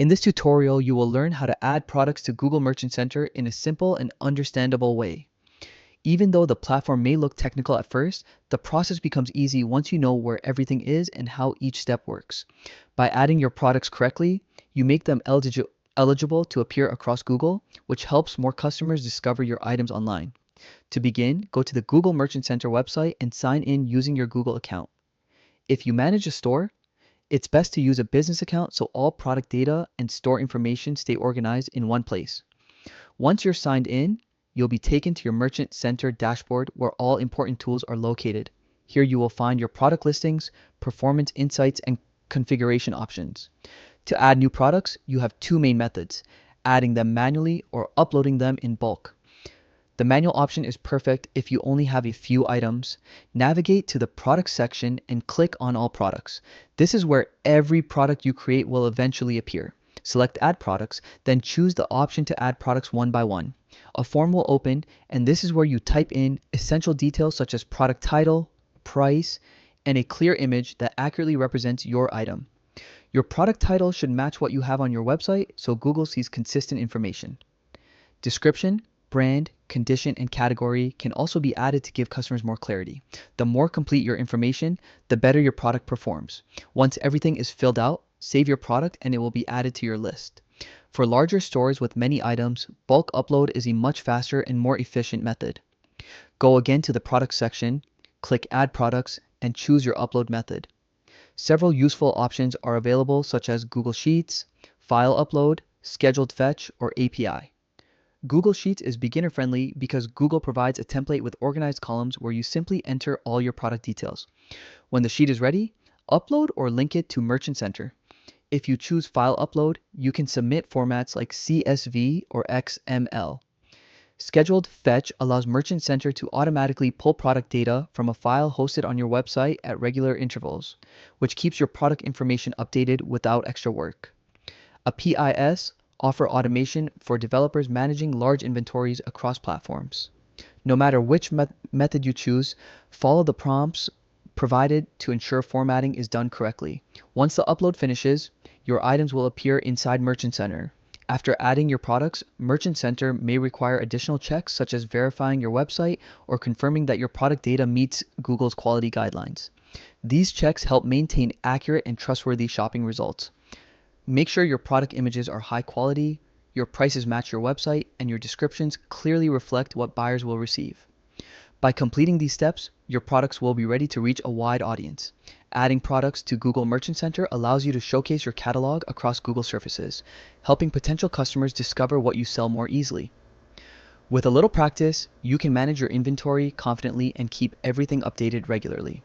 In this tutorial, you will learn how to add products to Google Merchant Center in a simple and understandable way. Even though the platform may look technical at first, the process becomes easy once you know where everything is and how each step works. By adding your products correctly, you make them eligible to appear across Google, which helps more customers discover your items online. To begin, go to the Google Merchant Center website and sign in using your Google account. If you manage a store, it's best to use a business account so all product data and store information stay organized in one place. Once you're signed in, you'll be taken to your Merchant Center dashboard where all important tools are located. Here you will find your product listings, performance insights, and configuration options. To add new products, you have two main methods, adding them manually or uploading them in bulk. The manual option is perfect if you only have a few items. Navigate to the product section and click on all products. This is where every product you create will eventually appear. Select Add Products, then choose the option to add products one by one. A form will open, and this is where you type in essential details such as product title, price, and a clear image that accurately represents your item. Your product title should match what you have on your website so Google sees consistent information. Description, brand, condition, and category can also be added to give customers more clarity. The more complete your information, the better your product performs. Once everything is filled out, save your product and it will be added to your list. For larger stores with many items, bulk upload is a much faster and more efficient method. Go again to the product section, click Add Products, and choose your upload method. Several useful options are available such as Google Sheets, File Upload, Scheduled Fetch, or API. Google Sheets is beginner-friendly because Google provides a template with organized columns where you simply enter all your product details. When the sheet is ready, upload or link it to Merchant Center. If you choose File Upload, you can submit formats like CSV or XML. Scheduled Fetch allows Merchant Center to automatically pull product data from a file hosted on your website at regular intervals, which keeps your product information updated without extra work. A PIS offer automation for developers managing large inventories across platforms. No matter which method you choose, follow the prompts provided to ensure formatting is done correctly. Once the upload finishes, your items will appear inside Merchant Center. After adding your products, Merchant Center may require additional checks such as verifying your website or confirming that your product data meets Google's quality guidelines. These checks help maintain accurate and trustworthy shopping results. Make sure your product images are high quality, your prices match your website, and your descriptions clearly reflect what buyers will receive. By completing these steps, your products will be ready to reach a wide audience. Adding products to Google Merchant Center allows you to showcase your catalog across Google surfaces, helping potential customers discover what you sell more easily. With a little practice, you can manage your inventory confidently and keep everything updated regularly.